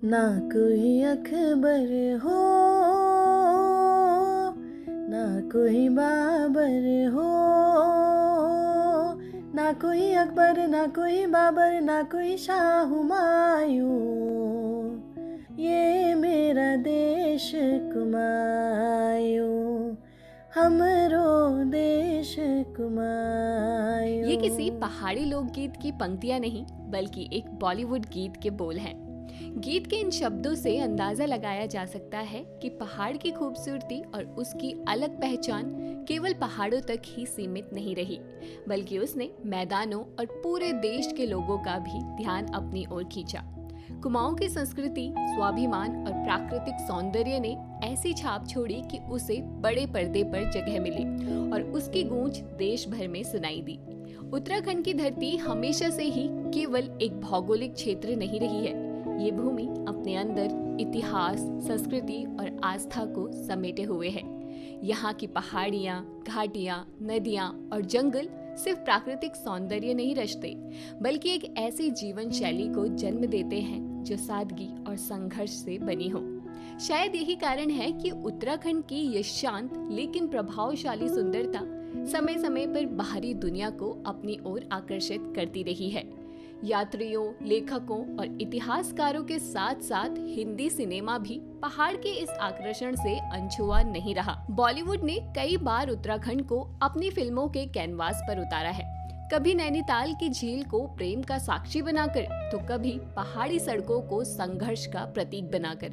ना कोई अकबर हो, ना कोई बाबर हो, ना कोई अकबर, ना कोई बाबर, ना कोई शाह हुमायूं, ये मेरा देश कुमायूं, हमरो देश कुमायूं। ये किसी पहाड़ी लोकगीत की पंक्तियां नहीं बल्कि एक बॉलीवुड गीत के बोल हैं। गीत के इन शब्दों से अंदाजा लगाया जा सकता है कि पहाड़ की खूबसूरती और उसकी अलग पहचान केवल पहाड़ों तक ही सीमित नहीं रही, बल्कि उसने मैदानों और पूरे देश के लोगों का भी ध्यान अपनी ओर खींचा। कुमाऊं की संस्कृति, स्वाभिमान और प्राकृतिक सौंदर्य ने ऐसी छाप छोड़ी कि उसे बड़े पर्दे पर जगह मिली और उसकी गूंज देश भर में सुनाई दी। उत्तराखंड की धरती हमेशा से ही केवल एक भौगोलिक क्षेत्र नहीं रही है। ये भूमि अपने अंदर इतिहास, संस्कृति और आस्था को समेटे हुए है। यहाँ की पहाड़ियाँ, घाटियाँ, नदियाँ और जंगल सिर्फ प्राकृतिक सौंदर्य नहीं रचते, बल्कि एक ऐसी जीवन शैली को जन्म देते हैं जो सादगी और संघर्ष से बनी हो। शायद यही कारण है कि उत्तराखंड की ये शांत लेकिन प्रभावशाली सुंदरता समय समय पर बाहरी दुनिया को अपनी ओर आकर्षित करती रही है। यात्रियों, लेखकों और इतिहासकारों के साथ साथ हिंदी सिनेमा भी पहाड़ के इस आकर्षण से अनछुआ नहीं रहा। बॉलीवुड ने कई बार उत्तराखंड को अपनी फिल्मों के कैनवास पर उतारा है। कभी नैनीताल की झील को प्रेम का साक्षी बनाकर, तो कभी पहाड़ी सड़कों को संघर्ष का प्रतीक बनाकर।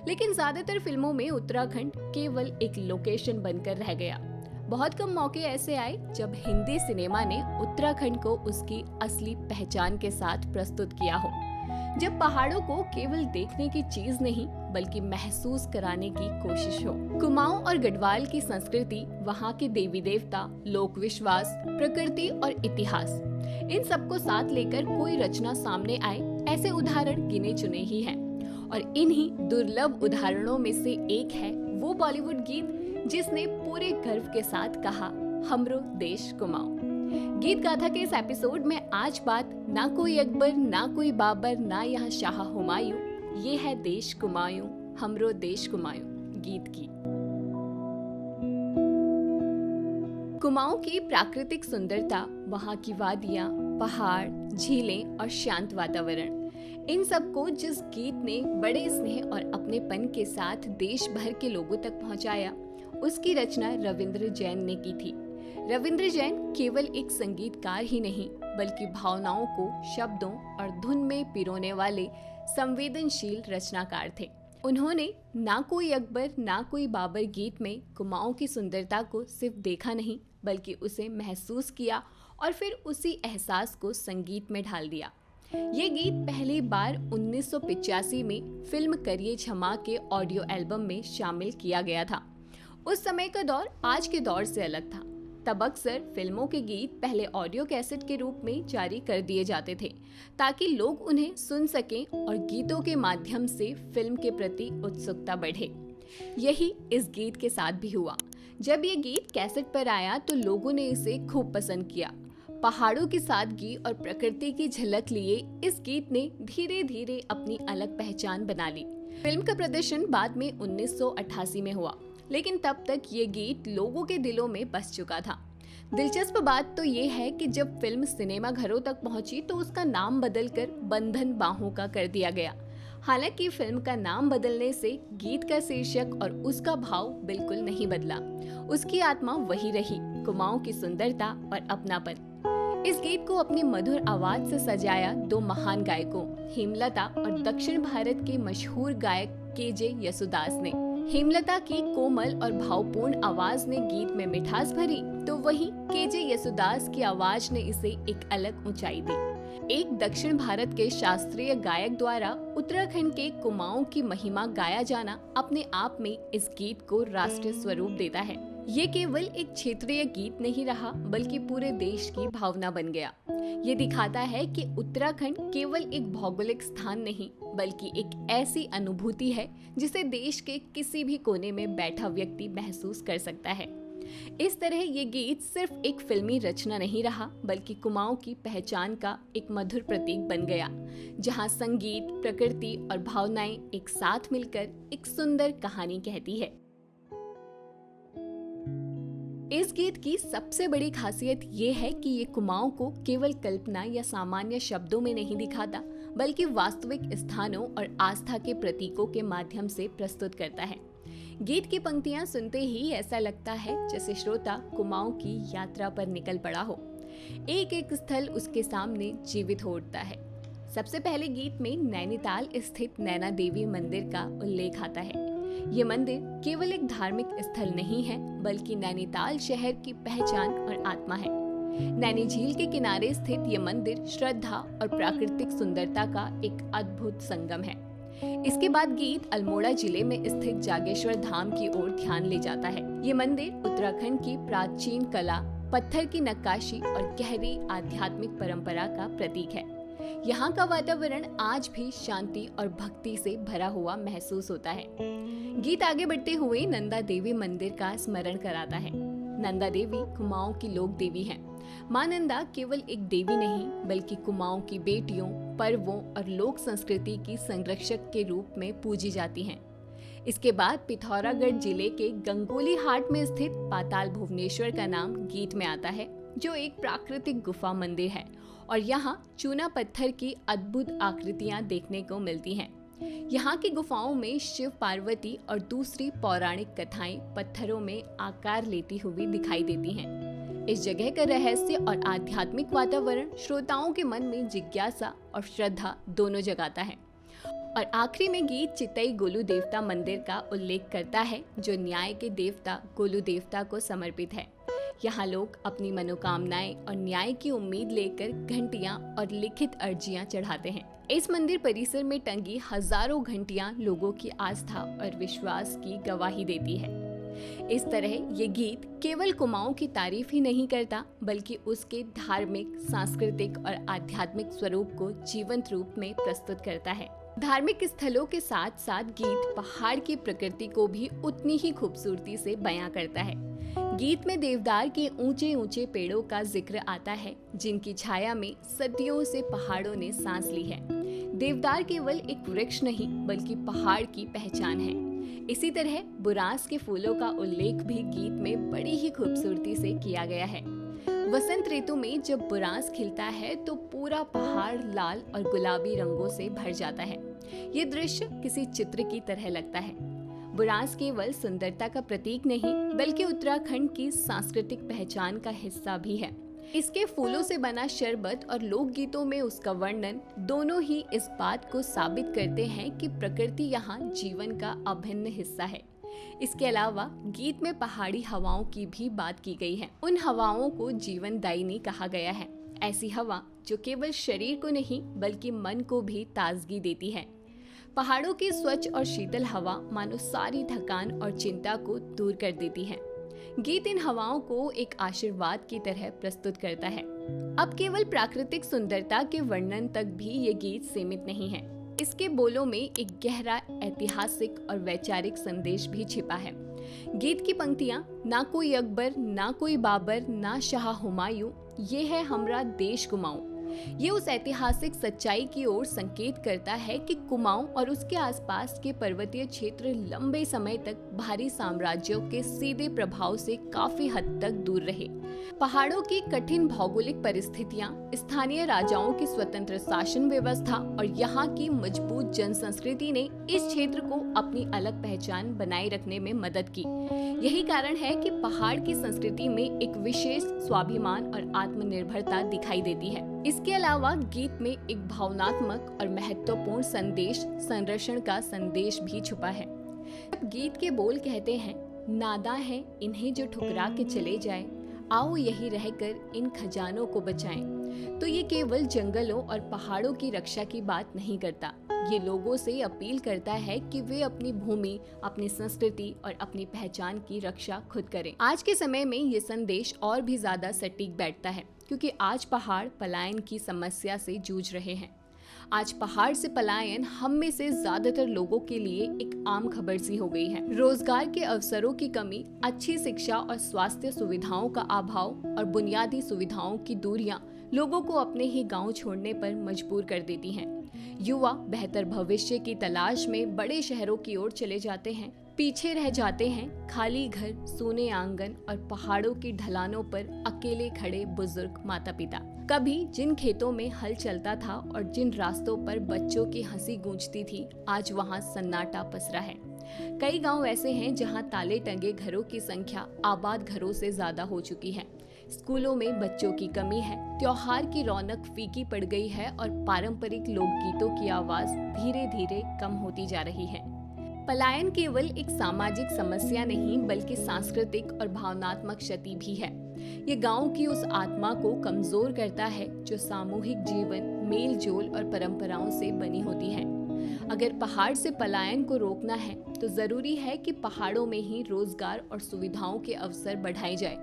लेकिन ज्यादातर फिल्मों में उत्तराखंड केवल एक लोकेशन बनकर रह गया। बहुत कम मौके ऐसे आए जब हिंदी सिनेमा ने उत्तराखंड को उसकी असली पहचान के साथ प्रस्तुत किया हो, जब पहाड़ों को केवल देखने की चीज नहीं बल्कि महसूस कराने की कोशिश हो। कुमाऊं और गढ़वाल की संस्कृति, वहाँ के देवी देवता, लोक विश्वास, प्रकृति और इतिहास, इन सबको साथ लेकर कोई रचना सामने आए, ऐसे उदाहरण गिने चुने ही हैं। और इन्हीं दुर्लभ उदाहरणों में से एक है वो बॉलीवुड गीत जिसने पूरे गर्व के साथ कहा, हमरो देश कुमाऊं। गीत गाथा के इस एपिसोड में आज बात ना कोई अकबर, ना कोई बाबर, ना यहाँ शाह हुमायूं, ये है देश कुमायूं, हमरो देश कुमायूं गीत की। कुमाऊं की प्राकृतिक सुंदरता, वहाँ की वादियाँ, पहाड़, झीलें और शांत वातावरण, इन सबको जिस गीत ने बड़े स्नेह और अपनेपन के साथ देश भर के लोगों तक पहुंचाया, उसकी रचना रविंद्र जैन ने की थी। रविंद्र जैन केवल एक संगीतकार ही नहीं बल्कि भावनाओं को शब्दों और धुन में पिरोने वाले संवेदनशील रचनाकार थे। उन्होंने ना कोई अकबर, ना कोई बाबर गीत में कुमाऊं की सुंदरता को सिर्फ देखा नहीं बल्कि उसे महसूस किया और फिर उसी एहसास को संगीत में ढाल दिया। ये गीत पहली बार 1985 में फिल्म करिए क्षमा के ऑडियो एल्बम में शामिल किया गया था। उस समय का दौर आज के दौर से अलग था। तब अक्सर फिल्मों के गीत पहले ऑडियो कैसेट के रूप में जारी कर दिए जाते थे ताकि लोग उन्हें सुन सकें और गीतों के माध्यम से फिल्म के प्रति उत्सुकता बढ़े। यही इस गीत के साथ भी हुआ। जब ये गीत कैसेट पर आया तो लोगों ने इसे खूब पसंद किया। पहाड़ों की सादगी और प्रकृति की झलक लिए इस गीत ने धीरे धीरे अपनी अलग पहचान बना ली। फिल्म का प्रदर्शन बाद में 1988 में हुआ, लेकिन तब तक ये गीत लोगों के दिलों में बस चुका था। दिलचस्प बात तो ये है कि जब फिल्म सिनेमा घरों तक पहुंची तो उसका नाम बदलकर बंधन बाहों का कर दिया गया। हालांकि फिल्म का नाम बदलने से गीत का शीर्षक और उसका भाव बिल्कुल नहीं बदला। उसकी आत्मा वही रही, कुमाऊं की सुंदरता और अपनापन। इस गीत को अपनी मधुर आवाज से सजाया दो महान गायकों, हेमलता और दक्षिण भारत के मशहूर गायक केजे येसुदास ने। हेमलता की कोमल और भावपूर्ण आवाज ने गीत में मिठास भरी, तो वहीं केजे येसुदास की आवाज ने इसे एक अलग ऊंचाई दी। एक दक्षिण भारत के शास्त्रीय गायक द्वारा उत्तराखंड के कुमाऊं की महिमा गाया जाना अपने आप में इस गीत को राष्ट्रीय स्वरूप देता है। ये केवल एक क्षेत्रीय गीत नहीं रहा बल्कि पूरे देश की भावना बन गया। ये दिखाता है कि उत्तराखंड केवल एक भौगोलिक स्थान नहीं बल्कि एक ऐसी अनुभूति है जिसे देश के किसी भी कोने में बैठा व्यक्ति महसूस कर सकता है। इस तरह ये गीत सिर्फ एक फिल्मी रचना नहीं रहा, बल्कि कुमाऊं की पहचान का एक मधुर प्रतीक बन गया, जहां संगीत, प्रकृति और भावनाएं एक साथ मिलकर एक सुंदर कहानी कहती है। इस गीत की सबसे बड़ी खासियत ये है कि ये कुमाऊं को केवल कल्पना या सामान्य शब्दों में नहीं दिखाता, बल्कि वास्तविक स्थानों और आस्था के प्रतीकों के माध्यम से प्रस्तुत करता है। गीत की पंक्तियां सुनते ही ऐसा लगता है जैसे श्रोता कुमाऊं की यात्रा पर निकल पड़ा हो। एक एक स्थल उसके सामने जीवित हो उठता है। सबसे पहले गीत में नैनीताल स्थित नैना देवी मंदिर का उल्लेख आता है। ये मंदिर केवल एक धार्मिक स्थल नहीं है, बल्कि नैनीताल शहर की पहचान और आत्मा है। नैनी झील के किनारे स्थित ये मंदिर श्रद्धा और प्राकृतिक सुंदरता का एक अद्भुत संगम है। इसके बाद गीत अल्मोड़ा जिले में स्थित जागेश्वर धाम की ओर ध्यान ले जाता है। ये मंदिर उत्तराखंड की प्राचीन कला, पत्थर की नक्काशी और गहरी आध्यात्मिक परंपरा का प्रतीक है। यहाँ का वातावरण आज भी शांति और भक्ति से भरा हुआ महसूस होता है। गीत आगे बढ़ते हुए नंदा देवी मंदिर का स्मरण कराता है। नंदा देवी कुमाऊं की लोक देवी हैं। मां नंदा केवल एक देवी नहीं, बल्कि कुमाऊं की बेटियों, पर्वों और लोक संस्कृति की संरक्षक के रूप में पूजी जाती हैं। इसके बाद पिथौरागढ़ जिले के गंगोली हाट में स्थित पाताल भुवनेश्वर का नाम गीत में आता है, जो एक प्राकृतिक गुफा मंदिर है और यहाँ चूना पत्थर की अद्भुत आकृतियां देखने को मिलती हैं। यहाँ की गुफाओं में शिव पार्वती और दूसरी पौराणिक कथाएं पत्थरों में आकार लेती हुई दिखाई देती हैं। इस जगह का रहस्य और आध्यात्मिक वातावरण श्रोताओं के मन में जिज्ञासा और श्रद्धा दोनों जगाता है। और आखिरी में गीत चितई गोलू देवता मंदिर का उल्लेख करता है, जो न्याय के देवता गोलू देवता को समर्पित है। यहाँ लोग अपनी मनोकामनाएं और न्याय की उम्मीद लेकर घंटियां और लिखित अर्जियां चढ़ाते हैं। इस मंदिर परिसर में टंगी हजारों घंटियां लोगों की आस्था और विश्वास की गवाही देती है। इस तरह ये गीत केवल कुमाऊं की तारीफ ही नहीं करता, बल्कि उसके धार्मिक, सांस्कृतिक और आध्यात्मिक स्वरूप को जीवंत रूप में प्रस्तुत करता है। धार्मिक स्थलों के साथ साथ गीत पहाड़ की प्रकृति को भी उतनी ही खूबसूरती से बयां करता है। गीत में देवदार के ऊंचे ऊंचे पेड़ों का जिक्र आता है, जिनकी छाया में सदियों से पहाड़ों ने सांस ली है। देवदार केवल एक वृक्ष नहीं, बल्कि पहाड़ की पहचान है। इसी तरह बुरांस के फूलों का उल्लेख भी गीत में बड़ी ही खूबसूरती से किया गया है। वसंत ऋतु में जब बुरांस खिलता है तो पूरा पहाड़ लाल और गुलाबी रंगों से भर जाता है। ये दृश्य किसी चित्र की तरह लगता है। बुरांस केवल सुंदरता का प्रतीक नहीं, बल्कि उत्तराखंड की सांस्कृतिक पहचान का हिस्सा भी है। इसके फूलों से बना शरबत और लोकगीतों में उसका वर्णन दोनों ही इस बात को साबित करते हैं कि प्रकृति यहाँ जीवन का अभिन्न हिस्सा है। इसके अलावा गीत में पहाड़ी हवाओं की भी बात की गई है। उन हवाओं को जीवनदायिनी कहा गया है। ऐसी हवा जो केवल शरीर को नहीं, बल्कि मन को भी ताजगी देती है। पहाड़ों की स्वच्छ और शीतल हवा मानो सारी थकान और चिंता को दूर कर देती है। गीत इन हवाओं को एक आशीर्वाद की तरह प्रस्तुत करता है। अब केवल प्राकृतिक सुंदरता के वर्णन तक भी ये गीत सीमित नहीं है। इसके बोलों में एक गहरा ऐतिहासिक और वैचारिक संदेश भी छिपा है। गीत की पंक्तियां, ना कोई अकबर, ना कोई बाबर, ना शाह हुमायूं, ये है हमरा देश कुमाऊं, ये उस ऐतिहासिक सच्चाई की ओर संकेत करता है कि कुमाऊं और उसके आसपास के पर्वतीय क्षेत्र लंबे समय तक भारी साम्राज्यों के सीधे प्रभाव से काफी हद तक दूर रहे। पहाड़ों की कठिन भौगोलिक परिस्थितियां, स्थानीय राजाओं की स्वतंत्र शासन व्यवस्था और यहाँ की मजबूत जनसंस्कृति ने इस क्षेत्र को अपनी अलग पहचान बनाए रखने में मदद की। यही कारण है कि पहाड़ की संस्कृति में एक विशेष स्वाभिमान और आत्मनिर्भरता दिखाई देती है। इसके अलावा गीत में एक भावनात्मक और महत्वपूर्ण संदेश, संरक्षण का संदेश भी छुपा है। गीत के बोल कहते हैं, नादा है इन्हें जो ठुकरा के चले जाए, आओ यही रहकर इन खजानों को बचाएं। तो ये केवल जंगलों और पहाड़ों की रक्षा की बात नहीं करता, ये लोगों से अपील करता है कि वे अपनी भूमि, अपनी संस्कृति और अपनी पहचान की रक्षा खुद करें। आज के समय में ये संदेश और भी ज्यादा सटीक बैठता है, क्योंकि आज पहाड़ पलायन की समस्या से जूझ रहे हैं। आज पहाड़ से पलायन हम में से ज्यादातर लोगों के लिए एक आम खबर सी हो गई है। रोजगार के अवसरों की कमी, अच्छी शिक्षा और स्वास्थ्य सुविधाओं का अभाव और बुनियादी सुविधाओं की दूरियां लोगों को अपने ही गांव छोड़ने पर मजबूर कर देती हैं। युवा बेहतर भविष्य की तलाश में बड़े शहरों की ओर चले जाते हैं, पीछे रह जाते हैं खाली घर, सूने आंगन और पहाड़ों की ढलानों पर अकेले खड़े बुजुर्ग माता पिता। कभी जिन खेतों में हल चलता था और जिन रास्तों पर बच्चों की हंसी गूंजती थी, आज वहां सन्नाटा पसरा है। कई गांव ऐसे हैं जहां ताले टंगे घरों की संख्या आबाद घरों से ज्यादा हो चुकी है। स्कूलों में बच्चों की कमी है, त्योहार की रौनक फीकी पड़ गई है और पारंपरिक लोकगीतों की आवाज धीरे धीरे कम होती जा रही है। पलायन केवल एक सामाजिक समस्या नहीं बल्कि सांस्कृतिक और भावनात्मक क्षति भी है। ये गांव की उस आत्मा को कमजोर करता है जो सामूहिक जीवन, मेल जोल और परंपराओं से बनी होती है। अगर पहाड़ से पलायन को रोकना है तो जरूरी है कि पहाड़ों में ही रोजगार और सुविधाओं के अवसर बढ़ाए जाए।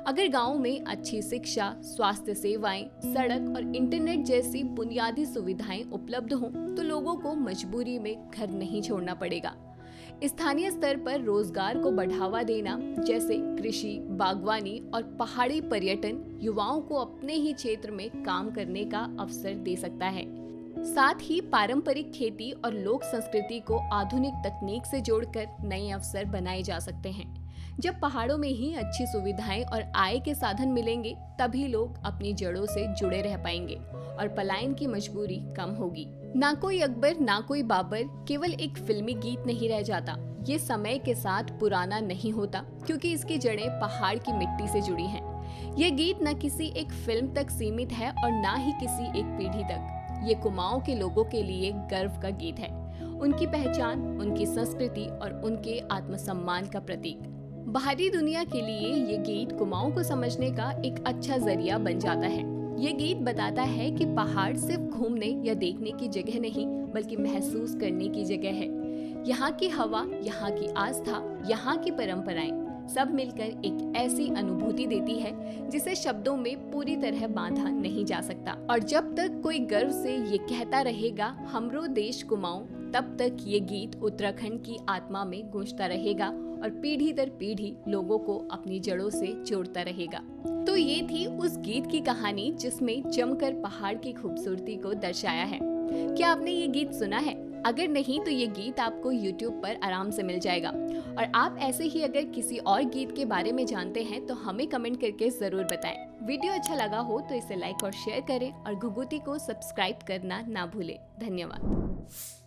अगर गांव में अच्छी शिक्षा, स्वास्थ्य सेवाएं, सड़क और इंटरनेट जैसी बुनियादी सुविधाएं उपलब्ध हों तो लोगों को मजबूरी में घर नहीं छोड़ना पड़ेगा। स्थानीय स्तर पर रोजगार को बढ़ावा देना, जैसे कृषि, बागवानी और पहाड़ी पर्यटन, युवाओं को अपने ही क्षेत्र में काम करने का अवसर दे सकता है। साथ ही पारंपरिक खेती और लोक संस्कृति को आधुनिक तकनीक से जोड़कर नए अवसर बनाए जा सकते हैं। जब पहाड़ों में ही अच्छी सुविधाएं और आय के साधन मिलेंगे, तभी लोग अपनी जड़ों से जुड़े रह पाएंगे और पलायन की मजबूरी कम होगी। ना कोई अकबर ना कोई बाबर केवल एक फिल्मी गीत नहीं रह जाता। ये समय के साथ पुराना नहीं होता क्योंकि इसकी जड़ें पहाड़ की मिट्टी से जुड़ी हैं। ये गीत न किसी एक फिल्म तक सीमित है और ना ही किसी एक पीढ़ी तक। ये कुमाऊं के लोगों के लिए गर्व का गीत है, उनकी पहचान, उनकी संस्कृति और उनके आत्मसम्मान का प्रतीक। बाहरी दुनिया के लिए ये गीत कुमाऊं को समझने का एक अच्छा जरिया बन जाता है। ये गीत बताता है कि पहाड़ सिर्फ घूमने या देखने की जगह नहीं बल्कि महसूस करने की जगह है। यहाँ की हवा, यहाँ की आस्था, यहाँ की परंपराएं सब मिलकर एक ऐसी अनुभूति देती है जिसे शब्दों में पूरी तरह बांधा नहीं जा सकता। और जब तक कोई गर्व से ये कहता रहेगा हमरो देश कुमाऊं, तब तक ये गीत उत्तराखंड की आत्मा में गूंजता रहेगा और पीढ़ी दर पीढ़ी लोगों को अपनी जड़ों से जोड़ता रहेगा। तो ये थी उस गीत की कहानी जिसमें जमकर पहाड़ की खूबसूरती को दर्शाया है। क्या आपने ये गीत सुना है? अगर नहीं तो ये गीत आपको YouTube पर आराम से मिल जाएगा। और आप ऐसे ही अगर किसी और गीत के बारे में जानते हैं तो हमें कमेंट करके जरूर बताएं। वीडियो अच्छा लगा हो तो इसे लाइक और शेयर करें और घुघुती को सब्सक्राइब करना ना भूलें। धन्यवाद।